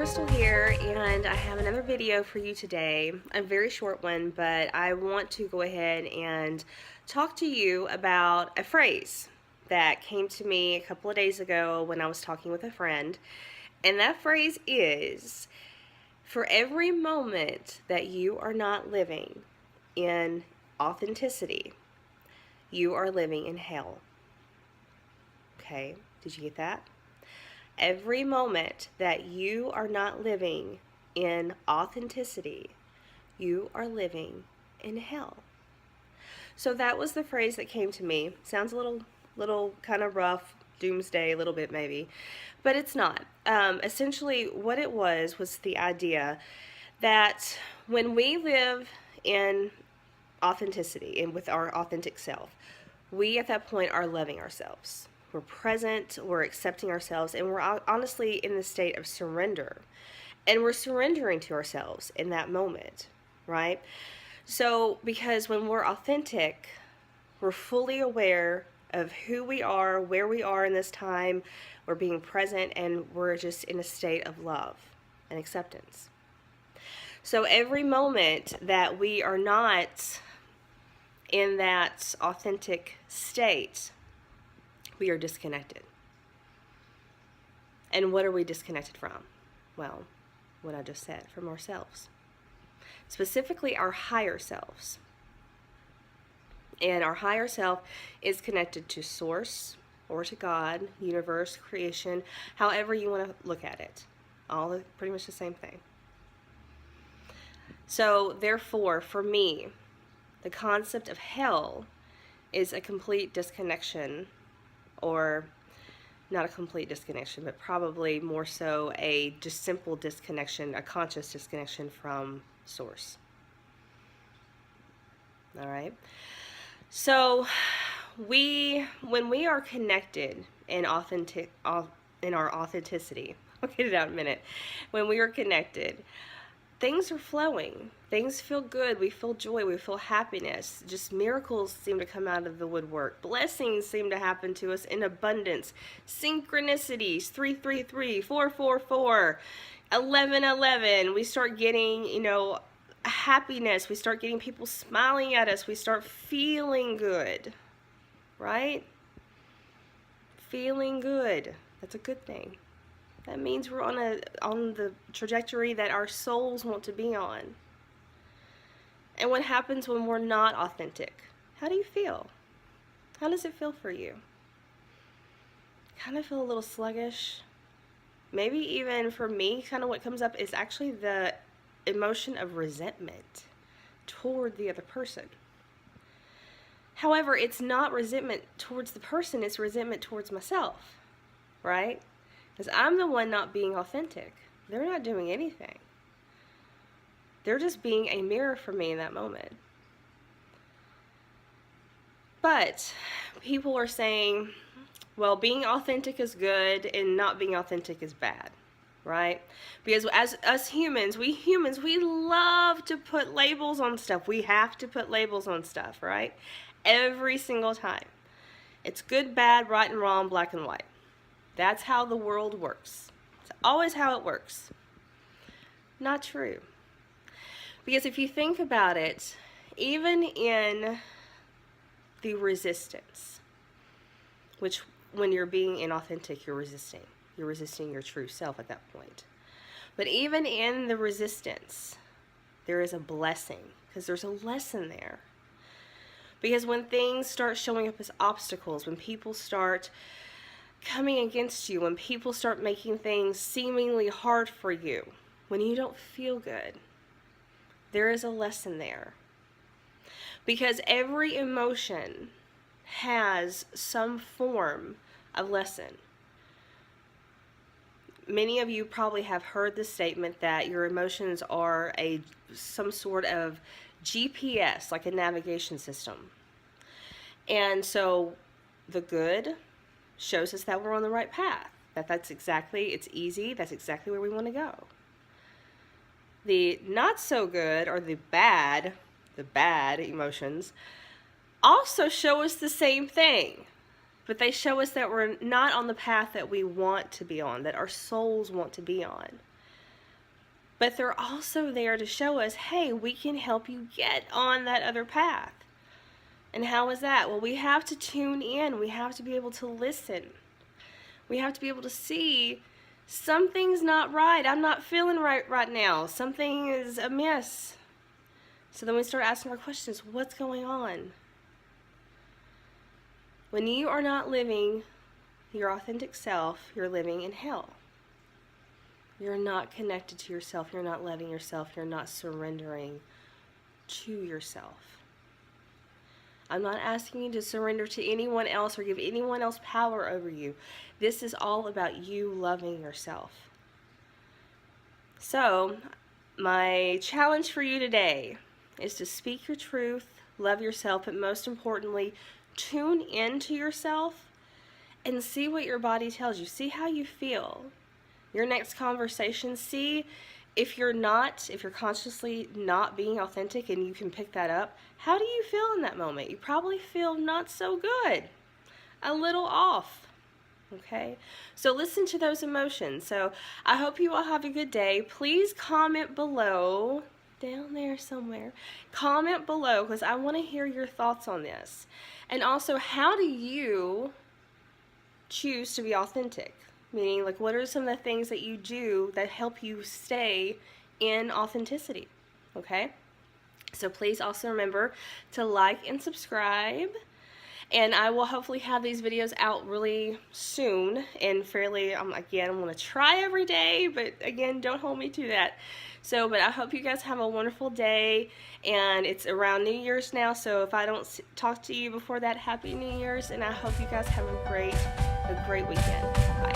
Crystal here, and I have another video for you today. A very short one, but I want to go ahead and talk to you about a phrase that came to me a couple of days ago when I was talking with a friend. And that phrase is, for every moment that you are not living in authenticity, you are living in hell. Okay, did you get that? Every moment that you are not living in authenticity, you are living in hell. So that was the phrase that came to me. Sounds a little kind of rough, doomsday, a little bit maybe, but it's not. Essentially, what it was the idea that when we live in authenticity and with our authentic self, we at that point are loving ourselves. We're present, we're accepting ourselves, and we're honestly in the state of surrender. And we're surrendering to ourselves in that moment, right? So, because when we're authentic, we're fully aware of who we are, where we are in this time, we're being present, and we're just in a state of love and acceptance. So, every moment that we are not in that authentic state, we are disconnected. And what are we disconnected from? Well, what I just said, from ourselves. Specifically, our higher selves. And our higher self is connected to Source or to God, universe, creation, however you want to look at it. All pretty much the same thing. So, therefore, for me, the concept of hell is a complete disconnection, or not a complete disconnection, but probably more so a just simple disconnection, a conscious disconnection from Source. All right. So when we are connected in our authenticity, I'll get it out in a minute. When we are connected, things are flowing. Things feel good. We feel joy. We feel happiness. Just miracles seem to come out of the woodwork. Blessings seem to happen to us in abundance. Synchronicities, 333, 444, 1111. We start getting, happiness. We start getting people smiling at us. We start feeling good, right? Feeling good. That's a good thing. That means we're on the trajectory that our souls want to be on. And what happens when we're not authentic? How do you feel? How does it feel for you? Kind of feel a little sluggish. Maybe even for me, kind of what comes up is actually the emotion of resentment toward the other person. However, it's not resentment towards the person, it's resentment towards myself, right? Because I'm the one not being authentic. They're not doing anything. They're just being a mirror for me in that moment. But people are saying, well, being authentic is good and not being authentic is bad, right? Because as us humans, we love to put labels on stuff. We have to put labels on stuff, right? Every single time. It's good, bad, right and wrong, black and white. That's how the world works. It's always how it works. Not true. Because if you think about it, even in the resistance, which when you're being inauthentic, you're resisting your true self at that point. But even in the resistance, there is a blessing, because there's a lesson there. Because when things start showing up as obstacles, when people start coming against you, when people start making things seemingly hard for you, when you don't feel good, there is a lesson there. Because every emotion has some form of lesson. Many of you probably have heard the statement that your emotions are some sort of GPS, like a navigation system. And so the good shows us that we're on the right path. It's easy, that's exactly where we want to go. The not so good, or the bad emotions, also show us the same thing. But they show us that we're not on the path that we want to be on, that our souls want to be on. but they're also there to show us, hey, we can help you get on that other path. And how is that? Well, we have to tune in. We have to be able to listen. We have to be able to see something's not right. I'm not feeling right now. Something is amiss. So then we start asking our questions. What's going on? When you are not living your authentic self, you're living in hell. You're not connected to yourself. You're not loving yourself. You're not surrendering to yourself. I'm not asking you to surrender to anyone else or give anyone else power over you. This is all about you loving yourself. So, my challenge for you today is to speak your truth, love yourself, but most importantly, tune into yourself and see what your body tells you. See how you feel. Your next conversation, see if you're consciously not being authentic, and you can pick that up. How do you feel in that moment? You probably feel not so good, a little off. Okay, so listen to those emotions. So I hope you all have a good day. Please comment below, down there somewhere. Comment below, because I want to hear your thoughts on this. And also, how do you choose to be authentic? Meaning, like, what are some of the things that you do that help you stay in authenticity? Okay? So please also remember to like and subscribe. And I will hopefully have these videos out really soon and fairly, again, I'm going to try every day, but again, don't hold me to that. So, but I hope you guys have a wonderful day, and it's around New Year's now, so if I don't talk to you before that, Happy New Year's, and I hope you guys have a great weekend. Bye.